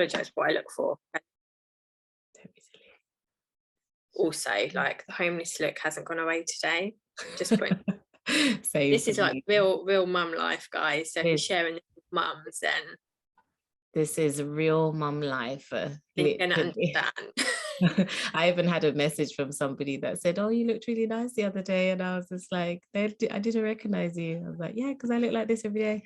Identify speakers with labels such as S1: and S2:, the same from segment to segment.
S1: apologise for what I look for. Also, like the homeless look hasn't gone away today. Just put this is like real mum life, guys. So if you're sharing this with mums, then
S2: this is real mum life.
S1: You're gonna understand.
S2: I even had a message from somebody that said, "Oh, you looked really nice the other day," and I was just like, "I didn't recognize you." I was like, "Yeah, because I look like this every day."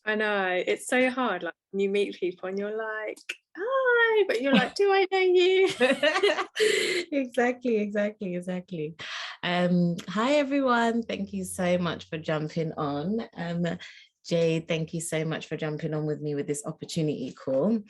S1: I know, it's so hard. Like when you meet people and you're like, "Hi," but you're like, "Do I know you?"
S2: Exactly. Hi everyone, thank you so much for jumping on. Jade, thank you so much for jumping on with me with this opportunity call.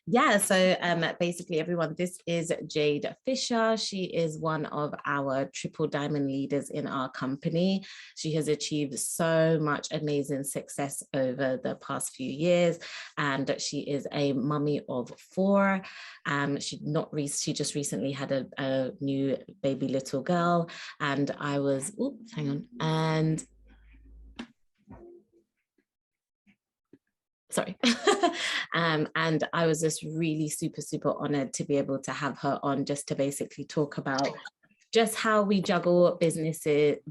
S2: Yeah, so basically everyone, this is Jade Fisher. She is one of our triple diamond leaders in our company. She has achieved so much amazing success over the past few years, and she is a mummy of 4. She just recently had a new baby little girl, and I was, sorry. And I was just really super honored to be able to have her on, just to basically talk about just how we juggle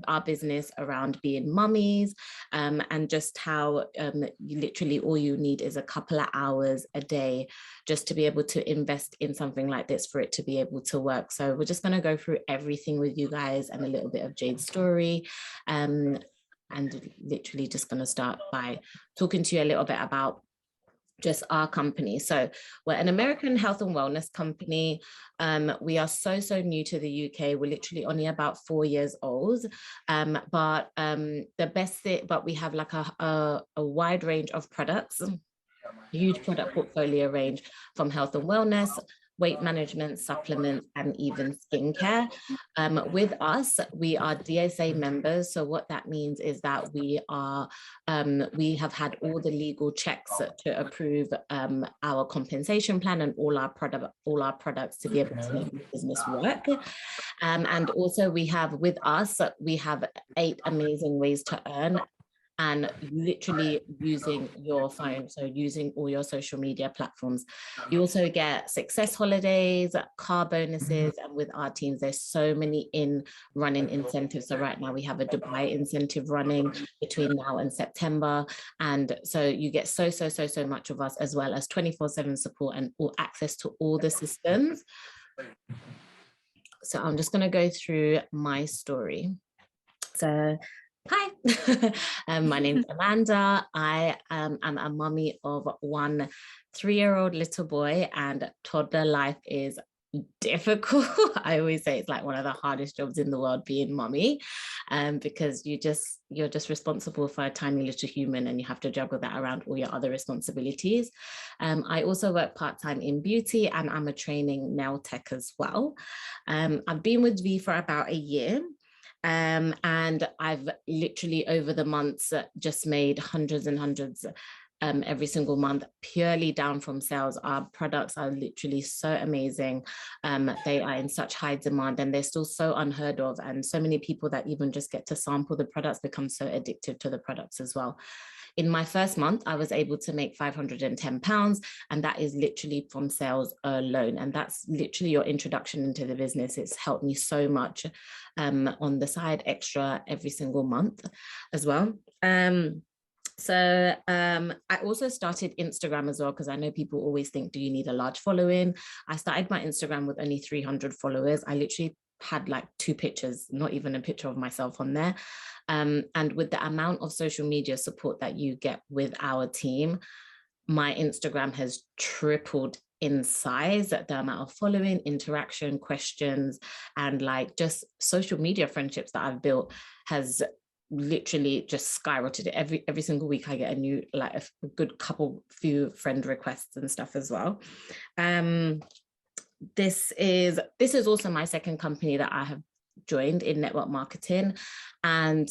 S2: our business around being mummies, and just how literally all you need is a couple of hours a day just to be able to invest in something like this for it to be able to work. So we're just going to go through everything with you guys and a little bit of Jade's story. And literally just going to start by talking to you a little bit about just our company. So we're an American health and wellness company. We are so new to the UK. We're literally only about 4 years old. But we have like a wide range of products, huge product portfolio range from health and wellness, weight management, supplements, and even skincare. With us, we are DSA members. So what that means is that we have had all the legal checks to approve our compensation plan and all our products to be able to make the business work. And also we have 8 amazing ways to earn, and literally using your phone, so using all your social media platforms. You also get success holidays, car bonuses, and with our teams, there's so many running incentives. So right now we have a Dubai incentive running between now and September. And so you get so much of us, as well as 24/7 support and access to all the systems. So I'm just going to go through my story. So hi, my name's Amanda. I am a mummy of 1 3-year-old little boy, and toddler life is difficult. I always say it's like one of the hardest jobs in the world, being mummy, because you're just responsible for a tiny little human, and you have to juggle that around all your other responsibilities. I also work part-time in beauty, and I'm a training nail tech as well. I've been with V for about a year. And I've literally over the months just made hundreds and hundreds every single month, purely down from sales. Our products are literally so amazing. They are in such high demand, and they're still so unheard of. And so many people that even just get to sample the products become so addicted to the products as well. In my first month, I was able to make £510, and that is literally from sales alone. And that's literally your introduction into the business. It's helped me so much on the side, extra every single month as well. So I also started Instagram as well, because I know people always think, do you need a large following? I started my Instagram with only 300 followers. I literally had like 2 pictures, not even a picture of myself on there. And with the amount of social media support that you get with our team, my Instagram has tripled in size. The amount of following, interaction, questions, and like just social media friendships that I've built has literally just skyrocketed. Every single week I get a new, like a good few friend requests and stuff as well. This is also my second company that I have joined in network marketing. And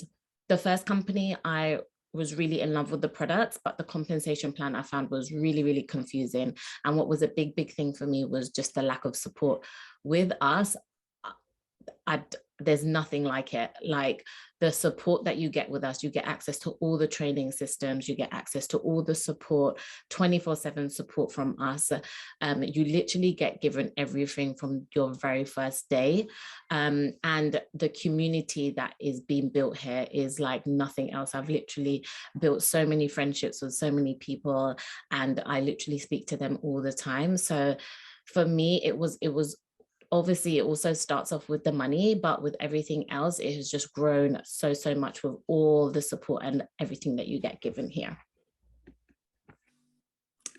S2: the first company, I was really in love with the products, but the compensation plan I found was really confusing. And what was a big thing for me was just the lack of support with us. there's nothing like it. Like the support that you get with us, you get access to all the training systems, you get access to all the support, 24/7 support from us. You literally get given everything from your very first day. And the community that is being built here is like nothing else. I've literally built so many friendships with so many people, and I literally speak to them all the time. So for me, it was obviously, it also starts off with the money, but with everything else, it has just grown so much with all the support and everything that you get given here.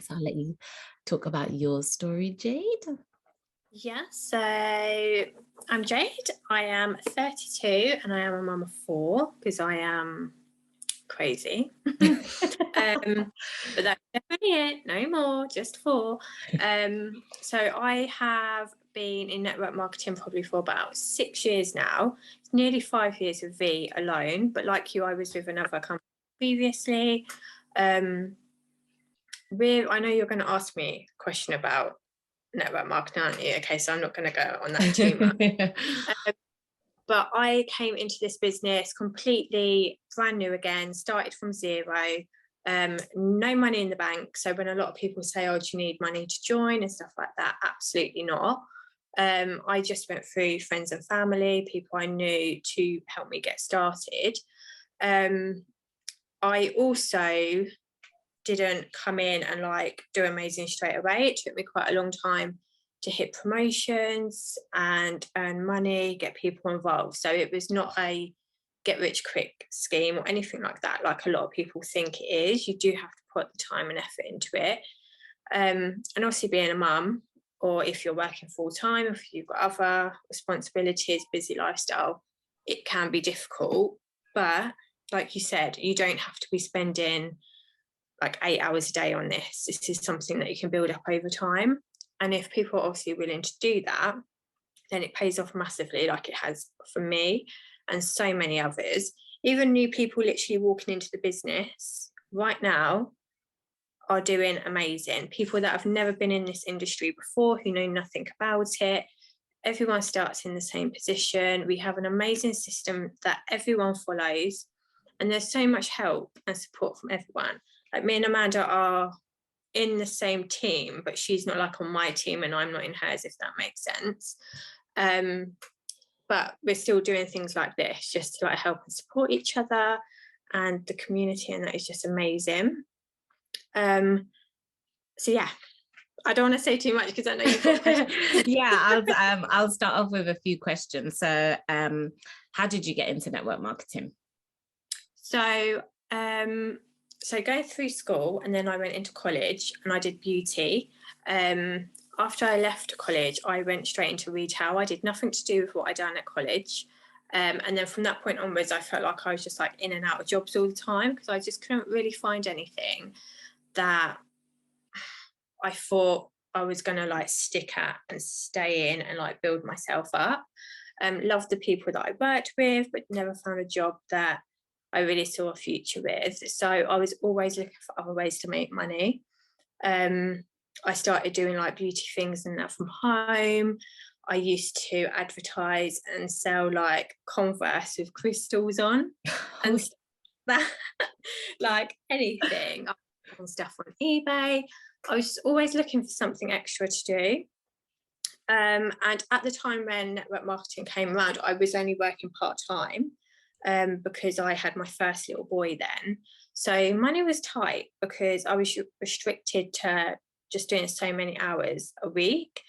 S2: So I'll let you talk about your story, Jade.
S1: Yeah, so I'm Jade. I am 32 and I am a mum of 4 because I am crazy. But that's definitely it, no more, just 4. So I have been in network marketing probably for about 6 years now. It's nearly 5 years with V alone, but like you, I was with another company previously. I know you're going to ask me a question about network marketing, aren't you? Okay, so I'm not going to go on that too much. But I came into this business completely brand new again, started from zero, no money in the bank. So when a lot of people say, oh, do you need money to join and stuff like that? Absolutely not. I just went through friends and family, people I knew to help me get started. I also didn't come in and like do amazing straight away. It took me quite a long time to hit promotions and earn money, get people involved. So it was not a get rich quick scheme or anything like that, like a lot of people think it is. You do have to put the time and effort into it. And obviously being a mum, or if you're working full time, if you've got other responsibilities, busy lifestyle, it can be difficult. But like you said, you don't have to be spending like 8 hours a day on this. This is something that you can build up over time. And if people are obviously willing to do that, then it pays off massively, like it has for me and so many others. Even new people literally walking into the business right now are doing amazing. People that have never been in this industry before, who know nothing about it. Everyone starts in the same position. We have an amazing system that everyone follows. And there's so much help and support from everyone. Like me and Amanda are in the same team, but she's not like on my team and I'm not in hers, if that makes sense. But we're still doing things like this just to like help and support each other, and the community, and that is just amazing. So yeah, I don't want to say too much because I know you've got questions.
S2: Yeah, I'll start off with a few questions. So how did you get into network marketing?
S1: So going through school, and then I went into college and I did beauty. After I left college, I went straight into retail. I did nothing to do with what I'd done at college. And then from that point onwards, I felt like I was just like in and out of jobs all the time because I just couldn't really find anything that I thought I was going to like stick at and stay in and like build myself up. Loved the people that I worked with, but never found a job that I really saw a future with. So I was always looking for other ways to make money. I started doing like beauty things and that from home. I used to advertise and sell like Converse with crystals on and that, like anything, and stuff on eBay. I was always looking for something extra to do. And at the time when network marketing came around, I was only working part-time because I had my first little boy then. So money was tight because I was restricted to just doing so many hours a week.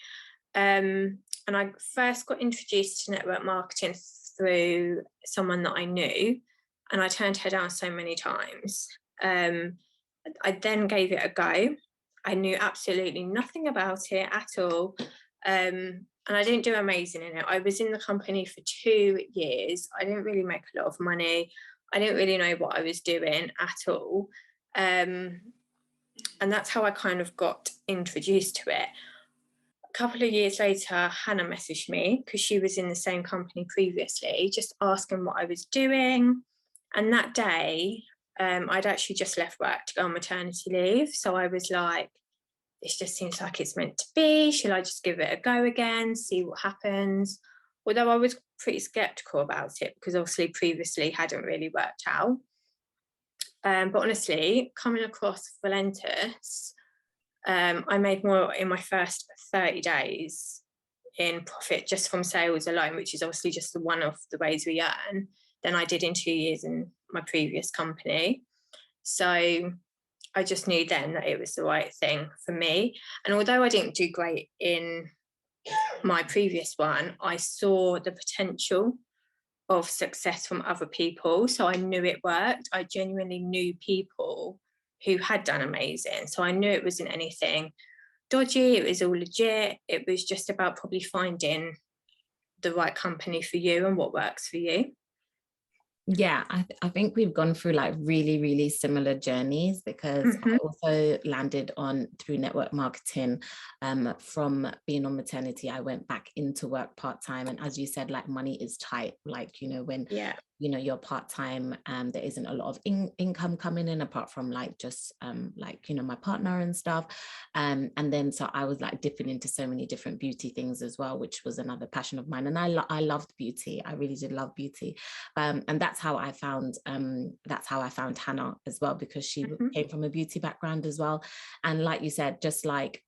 S1: And I first got introduced to network marketing through someone that I knew, and I turned her down so many times. I then gave it a go. I knew absolutely nothing about it at all. And I didn't do amazing in it. I was in the company for 2 years. I didn't really make a lot of money. I didn't really know what I was doing at all. And that's how I kind of got introduced to it. A couple of years later, Hannah messaged me because she was in the same company previously, just asking what I was doing. And that day, I'd actually just left work to go on maternity leave. So I was like, this just seems like it's meant to be. Shall I just give it a go again, see what happens? although I was pretty skeptical about it because obviously previously hadn't really worked out. But honestly, coming across Valentis, I made more in my first 30 days in profit just from sales alone, which is obviously just one of the ways we earn, than I did in 2 years in my previous company. So I just knew then that it was the right thing for me. And although I didn't do great in my previous one, I saw the potential of success from other people. So I knew it worked. I genuinely knew people who had done amazing. So I knew it wasn't anything dodgy, it was all legit. It was just about probably finding the right company for you and what works for you.
S2: Yeah, I think we've gone through like really, really similar journeys, because I also landed on through network marketing. From being on maternity, I went back into work part-time. And as you said, like money is tight. Like, you know, when you're part-time, there isn't a lot of income coming in apart from like just like, you know, my partner and stuff. And then so I was like dipping into so many different beauty things as well, which was another passion of mine. And I loved beauty. I really did love beauty. And that's how I found Hannah as well, because she came from a beauty background as well. And like you said, just like,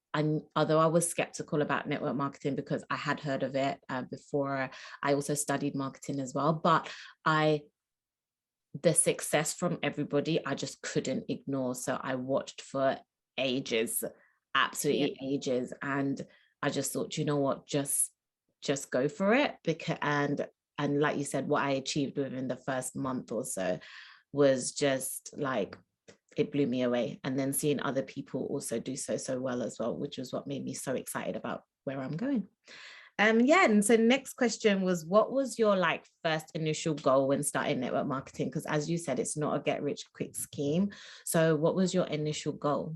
S2: although I was skeptical about network marketing because I had heard of it before, I also studied marketing as well. But the success from everybody, I just couldn't ignore. So I watched for ages, absolutely ages. And I just thought, you know what, just go for it. And like you said, what I achieved within the first month or so was just like, it blew me away. And then seeing other people also do so well as well, which was what made me so excited about where I'm going. And so next question was, what was your like first initial goal when starting network marketing? Because as you said, it's not a get rich quick scheme. So what was your initial goal?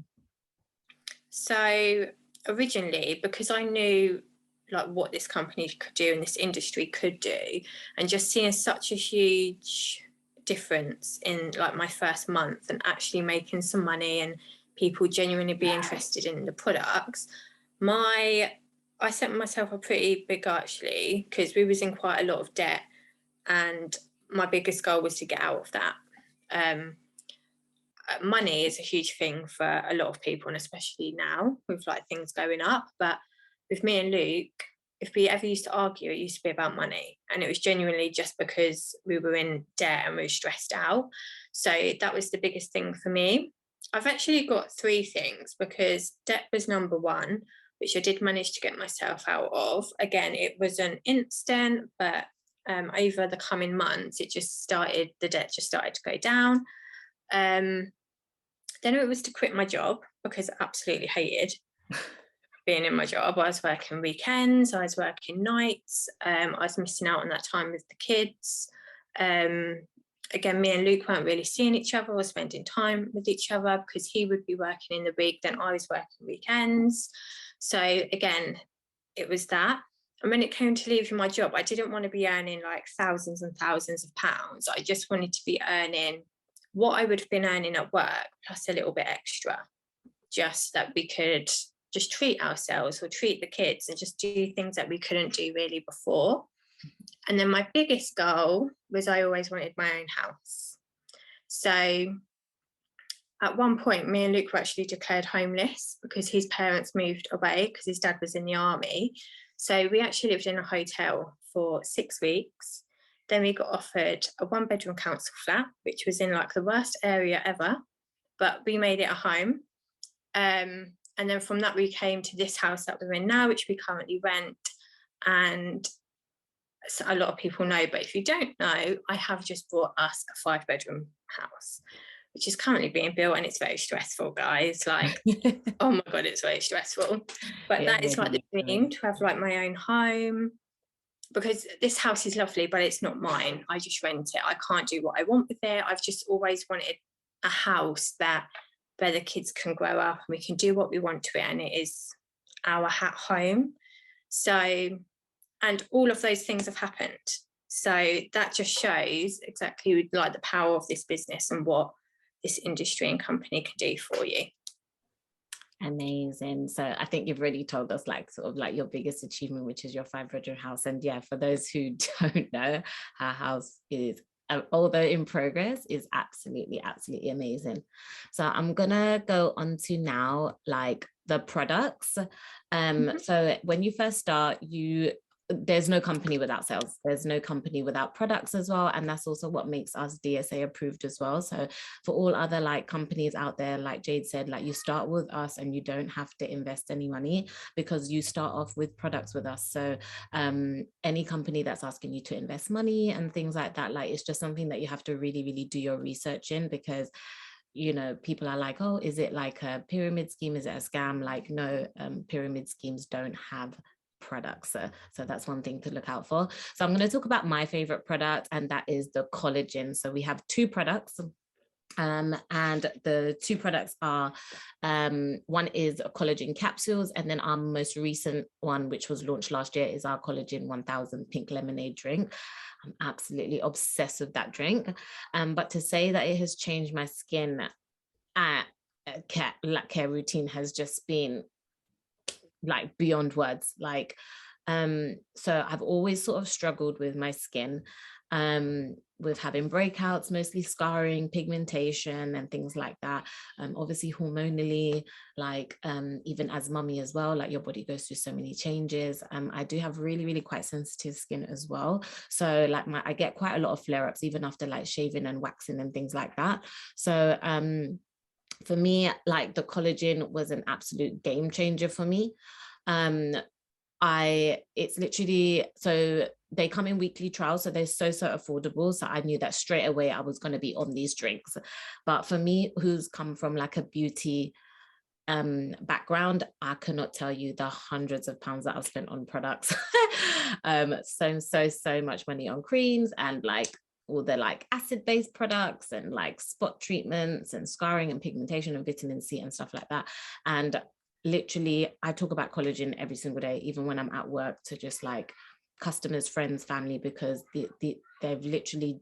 S1: So originally, because I knew like what this company could do and this industry could do, and just seeing such a huge difference in like my first month and actually making some money and people genuinely be interested in the products, I set myself a pretty big goal actually, because we was in quite a lot of debt, and my biggest goal was to get out of that. Money is a huge thing for a lot of people, and especially now with like things going up. But with me and Luke, if we ever used to argue, it used to be about money, and it was genuinely just because we were in debt and we were stressed out. So that was the biggest thing for me. I've actually got three things, because debt was number one, which I did manage to get myself out of. Again, it wasn't instant, but over the coming months, the debt just started to go down. Then it was to quit my job, because I absolutely hated being in my job. I was working weekends, I was working nights, I was missing out on that time with the kids. Again, me and Luke weren't really seeing each other or spending time with each other, because he would be working in the week, then I was working weekends. So again, it was that. And when it came to leaving my job, I didn't want to be earning like thousands and thousands of pounds. I just wanted to be earning what I would have been earning at work plus a little bit extra, just that we could just treat ourselves or treat the kids and just do things that we couldn't do really before. And then my biggest goal was I always wanted my own house. So at one point, me and Luke were actually declared homeless because his parents moved away because his dad was in the army. So we actually lived in a hotel for 6 weeks. Then we got offered a 1-bedroom council flat, which was in like the worst area ever, but we made it a home. And then from that, we came to this house that we're in now, which we currently rent. And so a lot of people know, but if you don't know, I have just bought us a 5-bedroom house, which is currently being built, and it's very stressful, guys. Like, oh my God, it's very stressful. But that is like the dream, to have like my own home, because this house is lovely, but it's not mine. I just rent it. I can't do what I want with it. I've just always wanted a house where the kids can grow up and we can do what we want to it, and it is our home. So, and all of those things have happened. So that just shows exactly like the power of this business and what this industry and company can do for you.
S2: Amazing. So I think you've already told us like sort of like your biggest achievement, which is your 5-bedroom house. And yeah, for those who don't know, our house is, although in progress, is absolutely amazing. So I'm gonna go on to now like the products. So when you first start, there's no company without sales, there's no company without products as well, and that's also what makes us DSA approved as well. So for all other like companies out there, like Jade said, like you start with us and you don't have to invest any money because you start off with products with us. So any company that's asking you to invest money and things like that, like it's just something that you have to really do your research in, because you know, people are like, oh, is it like a pyramid scheme, is it a scam? Like no, pyramid schemes don't have products, so that's one thing to look out for. So I'm going to talk about my favorite product, and that is the collagen. So we have 2 products, and the 2 products are one is collagen capsules, and then our most recent one, which was launched last year, is our collagen 1000 pink lemonade drink. I'm absolutely obsessed with that drink, but to say that it has changed my skin care routine has just been like beyond words. Like so I've always sort of struggled with my skin, with having breakouts, mostly scarring, pigmentation and things like that. Obviously hormonally, like even as mummy as well, like your body goes through so many changes. I do have really quite sensitive skin as well, so like I get quite a lot of flare-ups even after like shaving and waxing and things like that. So for me, like the collagen was an absolute game changer for me. It's literally, so they come in weekly trials, so they're so affordable. So I knew that straight away I was going to be on these drinks. But for me, who's come from like a beauty background, I cannot tell you the hundreds of pounds that I've spent on products. So much money on creams and like all the like acid-based products and like spot treatments and scarring and pigmentation and vitamin C and stuff like that. And literally I talk about collagen every single day, even when I'm at work, to just like customers, friends, family, because they've literally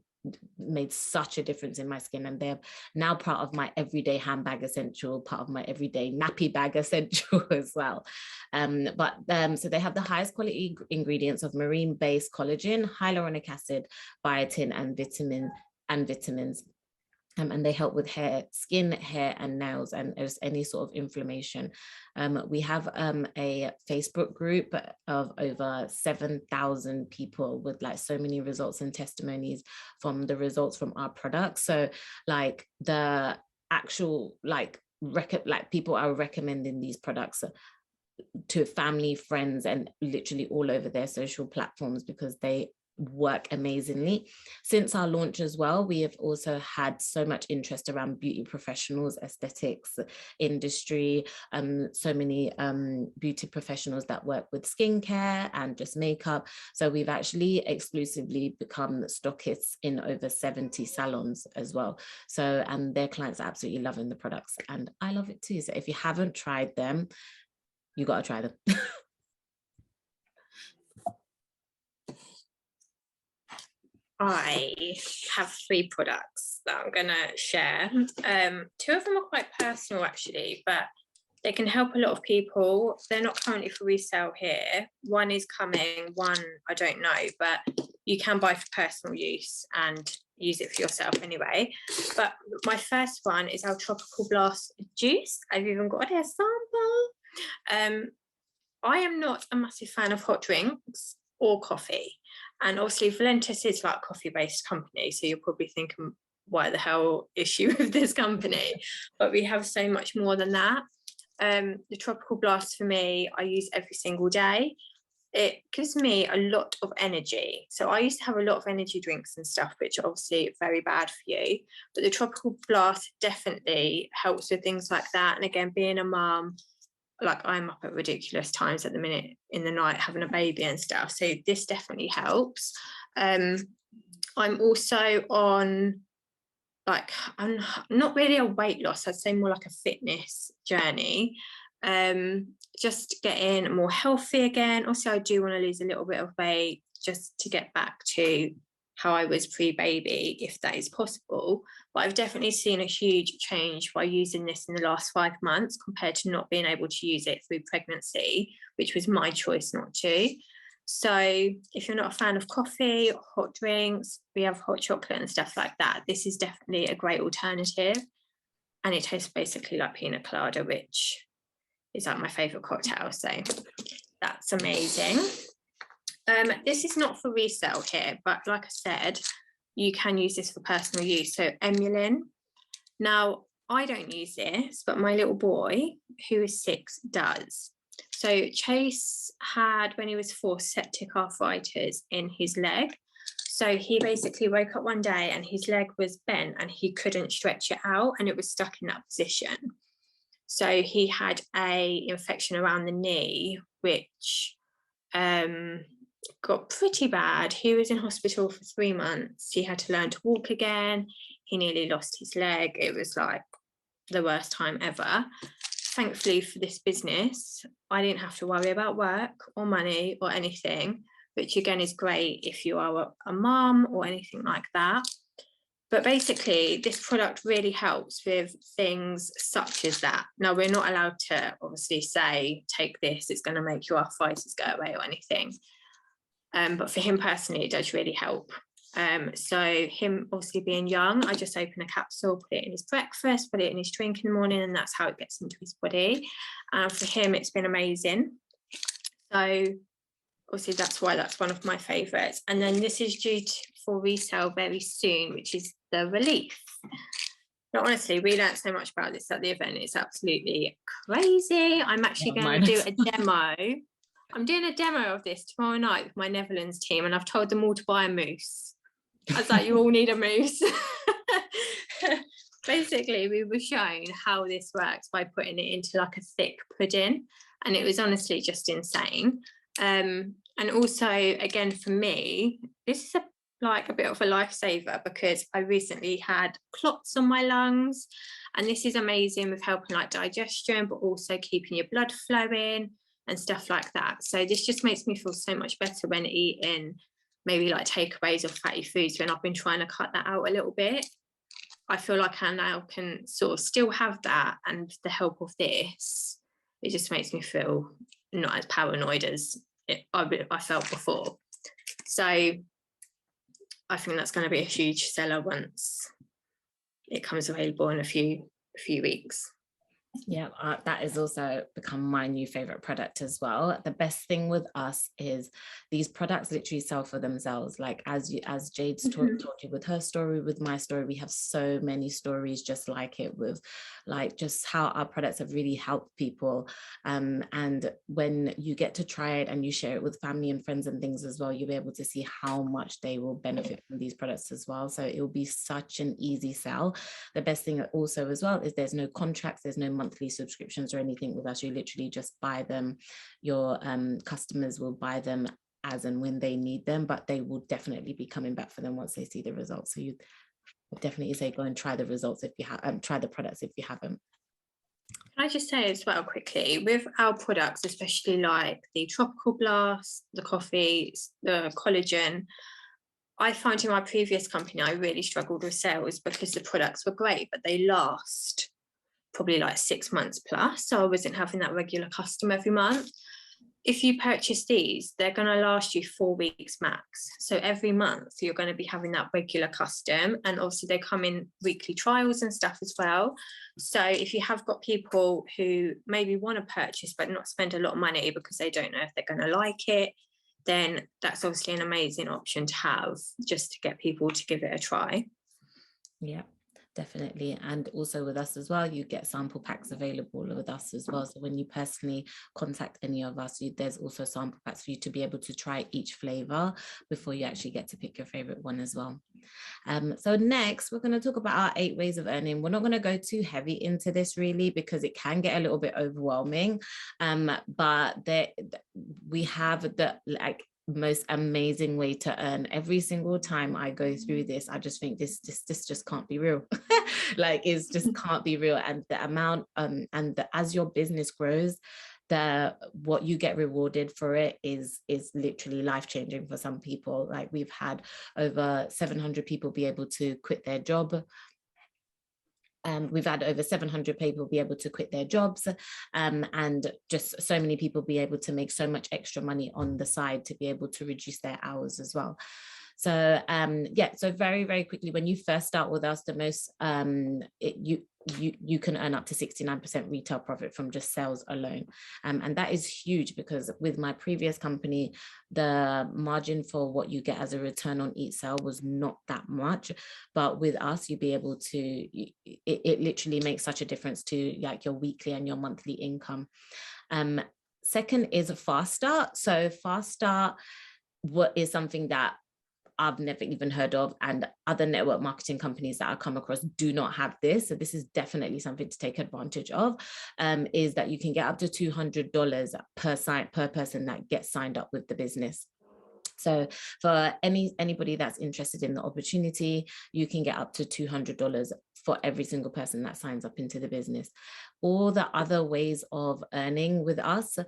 S2: made such a difference in my skin, and they're now part of my everyday handbag essential, part of my everyday nappy bag essential as well. So they have the highest quality ingredients of marine-based collagen, hyaluronic acid, biotin, and vitamins. And they help with skin, hair, and nails, and there's any sort of inflammation. We have a Facebook group of over 7,000 people with like so many results and testimonies from the results from our products. So like the actual like people are recommending these products to family, friends, and literally all over their social platforms because they work amazingly. Since our launch as well, we have also had so much interest around beauty professionals, aesthetics industry, so many beauty professionals that work with skincare and just makeup. So we've actually exclusively become stockists in over 70 salons as well. So and their clients are absolutely loving the products, and I love it too. So if you haven't tried them, you got to try them.
S1: I have 3 products that I'm gonna share. 2 of them are quite personal actually, but they can help a lot of people. They're not currently for resale here. One is coming, one I don't know, but you can buy for personal use and use it for yourself anyway. But my first one is our Tropical Blast juice. I've even got a sample. I am not a massive fan of hot drinks or coffee. And obviously Valentis is like a coffee-based company, so you're probably thinking, why the hell is she with this company? But we have so much more than that. The Tropical Blast for me, I use every single day. It gives me a lot of energy. So I used to have a lot of energy drinks and stuff, which are obviously very bad for you. But the Tropical Blast definitely helps with things like that. And again, being a mum, like I'm up at ridiculous times at the minute in the night having a baby and stuff, so this definitely helps. I'm also on, like, I'm not really a weight loss, I'd say more like a fitness journey, just getting more healthy again. Also I do want to lose a little bit of weight just to get back to how I was pre-baby, if that is possible. But I've definitely seen a huge change by using this in the last 5 months compared to not being able to use it through pregnancy, which was my choice not to. So if you're not a fan of coffee or hot drinks, we have hot chocolate and stuff like that. This is definitely a great alternative. And it tastes basically like pina colada, which is like my favorite cocktail. So that's amazing. This is not for resale here, but like I said, you can use this for personal use. So emulin. Now, I don't use this, but my little boy, who is 6, does. So Chase had, when he was 4, septic arthritis in his leg. So he basically woke up one day and his leg was bent and he couldn't stretch it out and it was stuck in that position. So he had a infection around the knee, which got pretty bad. He was in hospital for 3 months. He had to learn to walk again. He nearly lost his leg. It was like the worst time ever. Thankfully for this business, I didn't have to worry about work or money or anything, which again is great if you are a mum or anything like that. But basically, this product really helps with things such as that. Now, we're not allowed to obviously say, take this, it's going to make your arthritis go away or anything. But for him personally, it does really help. So him obviously being young, I just open a capsule, put it in his breakfast, put it in his drink in the morning, and that's how it gets into his body. And for him, it's been amazing. So obviously that's why that's one of my favorites. And then this is due for resale very soon, which is the Relief. Now, honestly, we learned so much about this at the event. It's absolutely crazy. I'm actually going to do a demo. I'm doing a demo of this tomorrow night with my Netherlands team, and I've told them all to buy a mousse. I was like, you all need a mousse. Basically, we were shown how this works by putting it into like a thick pudding, and it was honestly just insane. And also, again, for me, this is a bit of a lifesaver because I recently had clots on my lungs, and this is amazing with helping like digestion, but also keeping your blood flowing and stuff like that. So this just makes me feel so much better when eating maybe like takeaways or fatty foods when I've been trying to cut that out a little bit. I feel like I now can sort of still have that, and with the help of this, it just makes me feel not as paranoid as I felt before. So I think that's going to be a huge seller once it comes available in a few weeks.
S2: Yeah, that has also become my new favorite product as well. The best thing with us is these products literally sell for themselves. Like as Jade's told you with her story, with my story, we have so many stories just like it, with like just how our products have really helped people. And when you get to try it and you share it with family and friends and things as well, you'll be able to see how much they will benefit from these products as well. So it will be such an easy sell. The best thing also as well is there's no contracts, there's no monthly subscriptions or anything with us. You literally just buy them. Your customers will buy them as and when they need them, but they will definitely be coming back for them once they see the results. So you definitely say go and try the results if you have try the products if you haven't.
S1: Can I just say as well quickly, with our products, especially like the Tropical Blast, the coffee, the collagen, I found in my previous company I really struggled with sales because the products were great, but they last probably like 6 months plus. So I wasn't having that regular customer every month. If you purchase these, they're going to last you 4 weeks max. So every month you're going to be having that regular custom, and obviously they come in weekly trials and stuff as well. So if you have got people who maybe want to purchase but not spend a lot of money because they don't know if they're going to like it, then that's obviously an amazing option to have just to get people to give it a try.
S2: Yeah, definitely. And also with us as well, you get sample packs available with us as well. So when you personally contact any of us, there's also sample packs for you to be able to try each flavor before you actually get to pick your favorite one as well. So next, we're going to talk about our 8 ways of earning. We're not going to go too heavy into this really because it can get a little bit overwhelming. But we have the most amazing way to earn. Every single time I go through this, I just think this just can't be real. Like it's just can't be real. And the amount as your business grows, what you get rewarded for it is literally life-changing for some people. Like, we've had over 700 people be able to quit their job. We've had over 700 people be able to quit their jobs, and just so many people be able to make so much extra money on the side to be able to reduce their hours as well. So yeah, so very, very quickly, when you first start with us, the most you can earn up to 69% retail profit from just sales alone. And that is huge, because with my previous company, the margin for what you get as a return on each sale was not that much. But with us, you'll be able to, it literally makes such a difference to like your weekly and your monthly income. Second is a fast start. So fast start, what is something that I've never even heard of, and other network marketing companies that I come across do not have this. So this is definitely something to take advantage of, is that you can get up to $200 per person that gets signed up with the business. So for anybody that's interested in the opportunity, you can get up to $200 for every single person that signs up into the business. All the other ways of earning with us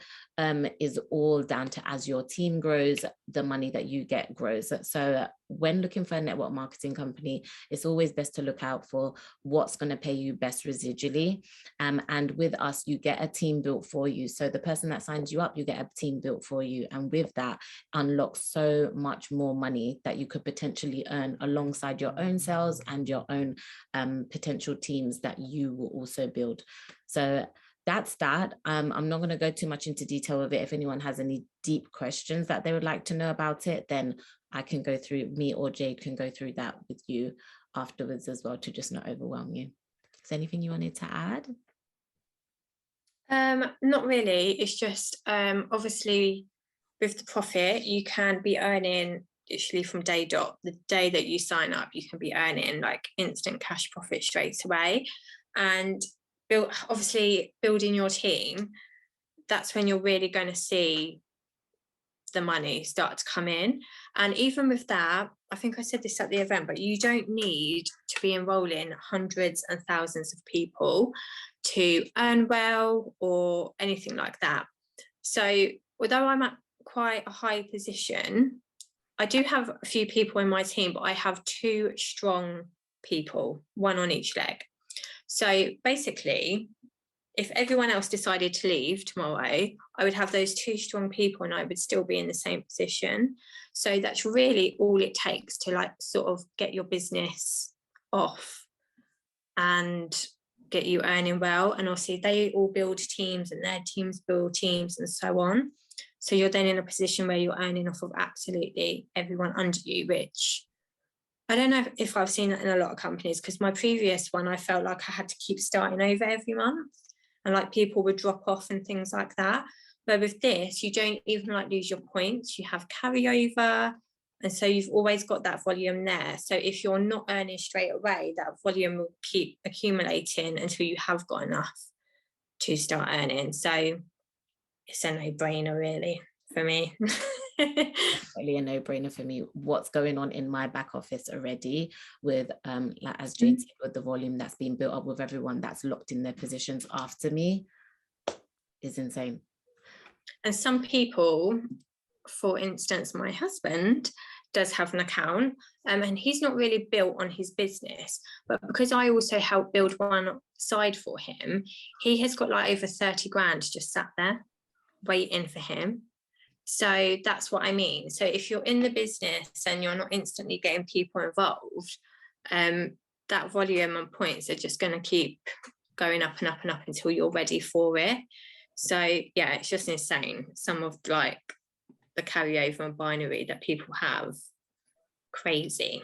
S2: is all down to, as your team grows, the money that you get grows. So when looking for a network marketing company, it's always best to look out for what's going to pay you best residually. And with us, you get a team built for you. So the person that signs you up, you get a team built for you. And with that, unlocks so much more money that you could potentially earn alongside your own sales and your own potential teams that you will also build. So that's that. I'm not going to go too much into detail of it. If anyone has any deep questions that they would like to know about it, then I can go through, me or Jade can go through that with you afterwards as well, to just not overwhelm you. Is there anything you wanted to add?
S1: Not really. It's just obviously with the profit, you can be earning literally from day dot. The day that you sign up, you can be earning like instant cash profit straight away. And obviously building your team, that's when you're really going to see the money start to come in. And even with that, I think I said this at the event, but you don't need to be enrolling hundreds and thousands of people to earn well or anything like that. So although I'm at quite a high position, I do have a few people in my team, but I have 2 strong people, one on each leg. So basically, if everyone else decided to leave tomorrow, I would have those 2 strong people and I would still be in the same position. So that's really all it takes to like sort of get your business off and get you earning well. And obviously they all build teams and their teams build teams and so on. So you're then in a position where you're earning off of absolutely everyone under you, which I don't know if I've seen that in a lot of companies, because my previous one, I felt like I had to keep starting over every month and like people would drop off and things like that. But with this, you don't even like lose your points. You have carryover. And so you've always got that volume there. So if you're not earning straight away, that volume will keep accumulating until you have got enough to start earning. So it's a no-brainer really for me.
S2: Really a no-brainer for me. What's going on in my back office already with like as Jade said, with the volume that's been built up with everyone that's locked in their positions after me is insane.
S1: And some people, for instance, my husband does have an account and he's not really built on his business, but because I also help build one side for him, he has got like over 30 grand just sat there waiting for him. So that's what I mean. So if you're in the business and you're not instantly getting people involved, that volume and points are just going to keep going up and up and up until you're ready for it. So yeah, it's just insane. Some of like the carryover and binary that people have, crazy.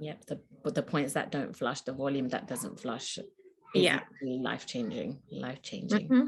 S2: Yep, but the points that don't flush, the volume that doesn't flush, is
S1: yeah,
S2: life-changing.
S1: Mm-hmm.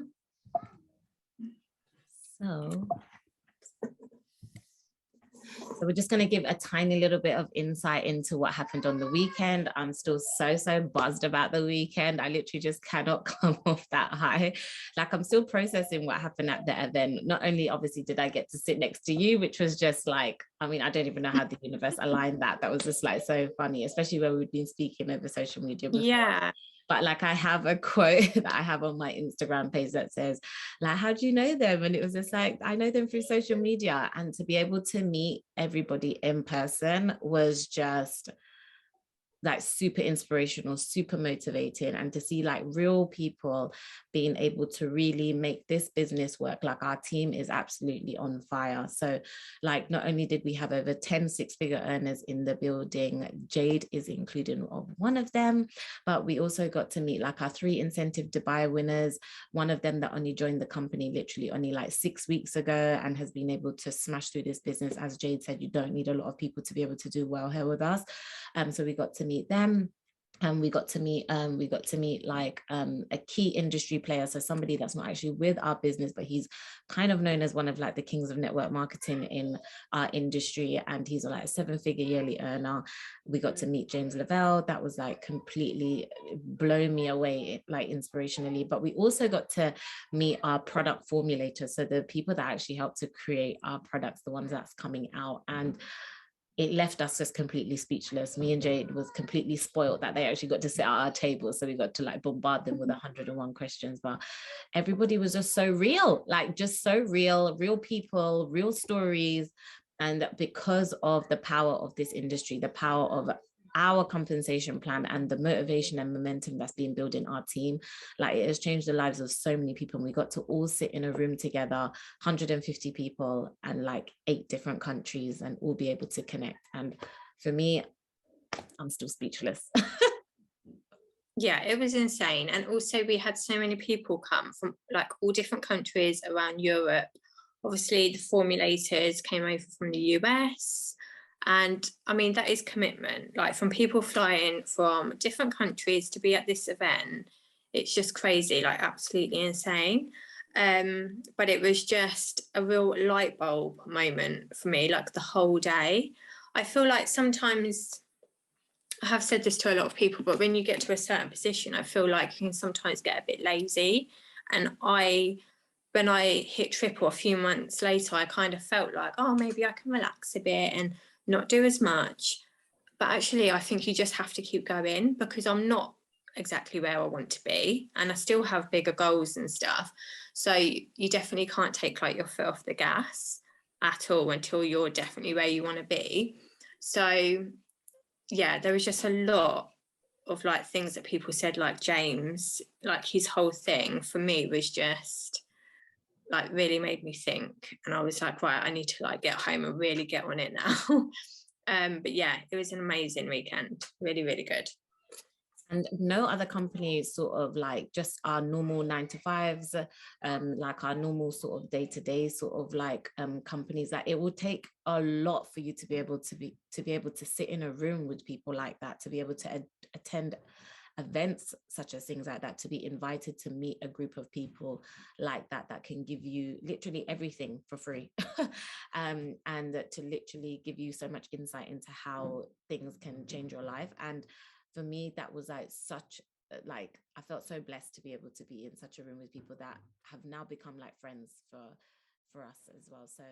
S2: So we're just going to give a tiny little bit of insight into what happened on the weekend. I'm still so buzzed about the weekend. I literally just cannot come off that high. Like, I'm still processing what happened at the event. Not only obviously did I get to sit next to you, which was just like, I mean, I don't even know how the universe aligned that. That was just like so funny, especially when we've been speaking over social media before.
S1: Yeah.
S2: But like I have a quote that I have on my Instagram page that says, like, how do you know them? And it was just like, I know them through social media. And to be able to meet everybody in person was just like super inspirational, super motivating, and to see like real people being able to really make this business work. Like our team is absolutely on fire. So like not only did we have over 10 six-figure earners in the building, Jade is included of one of them, but we also got to meet like our 3 incentive Dubai winners, one of them that only joined the company literally only like 6 weeks ago and has been able to smash through this business. As Jade said, you don't need a lot of people to be able to do well here with us. So we got to meet them. And we got to meet like a key industry player, so somebody that's not actually with our business, but he's kind of known as one of like the kings of network marketing in our industry, and he's like a 7-figure yearly earner. We got to meet James Lavelle. That was like completely blown me away, like inspirationally. But we also got to meet our product formulators, so the people that actually helped to create our products, the ones that's coming out, and it left us just completely speechless. Me and Jade was completely spoiled that they actually got to sit at our table. So we got to like bombard them with 101 questions, but everybody was just so real, like just so real people, real stories. And because of the power of this industry, the power of our compensation plan and the motivation and momentum that's being built in our team, like it has changed the lives of so many people. And we got to all sit in a room together, 150 people and like 8 different countries, and all be able to connect. And for me, I'm still speechless.
S1: Yeah, it was insane. And also we had so many people come from like all different countries around Europe. Obviously the formulators came over from the US. And I mean, that is commitment, like from people flying from different countries to be at this event. It's just crazy, like absolutely insane. But it was just a real light bulb moment for me, like the whole day. I feel like sometimes, I have said this to a lot of people, but when you get to a certain position, I feel like you can sometimes get a bit lazy. And when I hit triple a few months later, I kind of felt like, oh, maybe I can relax a bit and not do as much. But actually, I think you just have to keep going, because I'm not exactly where I want to be, and I still have bigger goals and stuff. So you definitely can't take like your foot off the gas at all until you're definitely where you want to be. So yeah, there was just a lot of like things that people said, like James, like his whole thing for me was just like really made me think. And I was like, right, I need to like get home and really get on it now. But yeah, it was an amazing weekend. Really, really good.
S2: And no other companies sort of like just our normal 9-to-5s, like our normal sort of day-to-day sort of like companies, that it would take a lot for you to be able to sit in a room with people like that, to be able to attend events such as things like that, to be invited to meet a group of people like that that can give you literally everything for free. And to literally give you so much insight into how things can change your life. And for me, that was like such like, I felt so blessed to be able to be in such a room with people that have now become like friends for us as well. So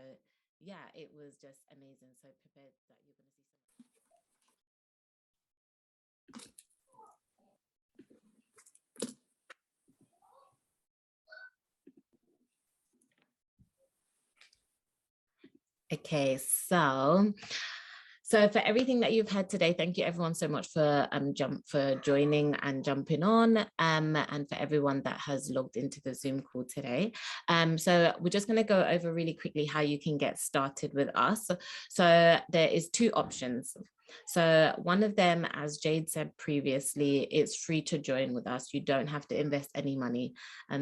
S2: yeah, it was just amazing. So prepared that you're going to see some. Okay, so for everything that you've heard today, thank you everyone so much for joining and jumping on, and for everyone that has logged into the Zoom call today. So we're just going to go over really quickly how you can get started with us. So there is 2 options. So one of them, as Jade said previously, it's free to join with us. You don't have to invest any money.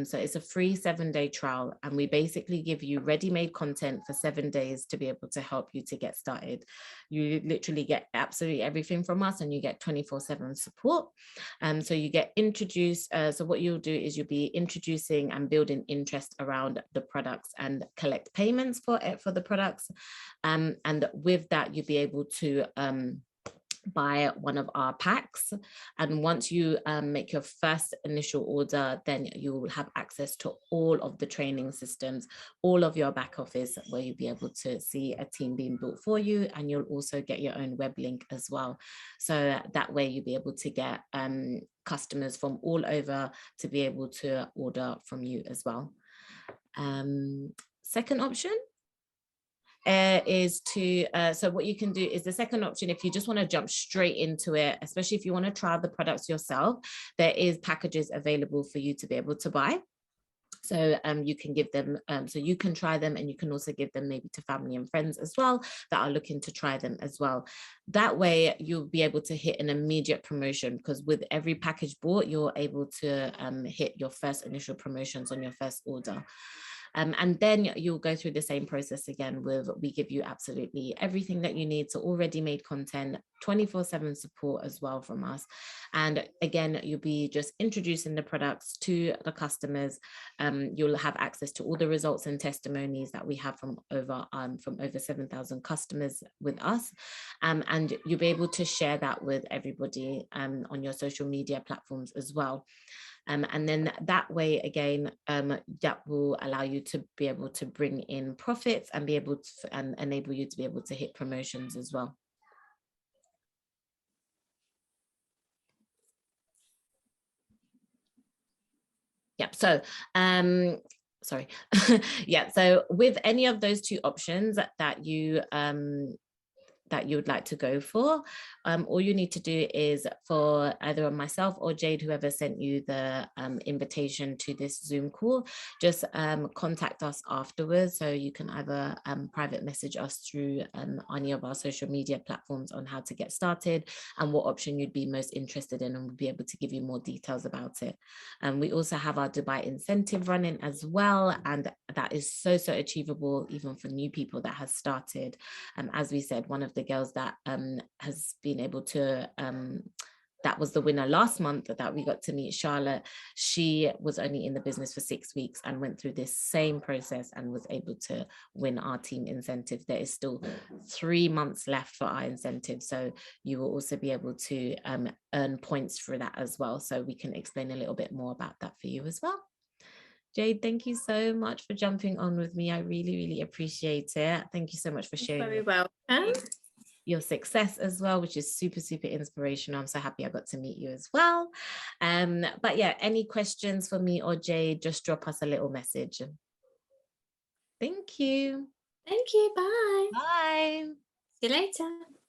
S2: So it's a free 7-day trial, and we basically give you ready-made content for 7 days to be able to help you to get started. You literally get absolutely everything from us, and you get 24/7 support. So you get introduced. So what you'll do is you'll be introducing and building interest around the products and collect payments for the products. And with that, you'll be able to buy one of our packs. And once you make your first initial order, then you will have access to all of the training systems, all of your back office, where you'll be able to see a team being built for you. And you'll also get your own web link as well. So that way you'll be able to get customers from all over to be able to order from you as well. Second option is to, so what you can do is the second option, if you just want to jump straight into it, especially if you want to try the products yourself, there is packages available for you to be able to buy. So you can give them, so you can try them, and you can also give them maybe to family and friends as well that are looking to try them as well. That way you'll be able to hit an immediate promotion, because with every package bought, you're able to hit your first initial promotions on your first order. And then you'll go through the same process again with, we give you absolutely everything that you need, so already made content, 24/7 support as well from us. And again, you'll be just introducing the products to the customers. You'll have access to all the results and testimonies that we have from over 7,000 customers with us. And you'll be able to share that with everybody on your social media platforms as well. And then that way, again, that will allow you to be able to bring in profits and be able to enable you to be able to hit promotions as well. Yep. So, sorry. Yeah. So with any of those two options that you would like to go for, all you need to do is, for either myself or Jade, whoever sent you the invitation to this Zoom call, just contact us afterwards. So you can either private message us through any of our social media platforms on how to get started and what option you'd be most interested in, and we'll be able to give you more details about it. We also have our Dubai incentive running as well, and that is so achievable even for new people that has started. As we said, one of the girls that has been able to that was the winner last month that we got to meet, Charlotte. She was only in the business for 6 weeks and went through this same process and was able to win our team incentive. There is still 3 months left for our incentive, so you will also be able to earn points for that as well. So we can explain a little bit more about that for you as well. Jade, thank you so much for jumping on with me. I really appreciate it. Thank you so much for sharing.
S1: Very welcome.
S2: Your success as well, which is super inspirational. I'm so happy I got to meet you as well. But yeah, any questions for me or Jade, just drop us a little message. Thank you.
S1: Thank you. Bye.
S2: Bye.
S1: See you later.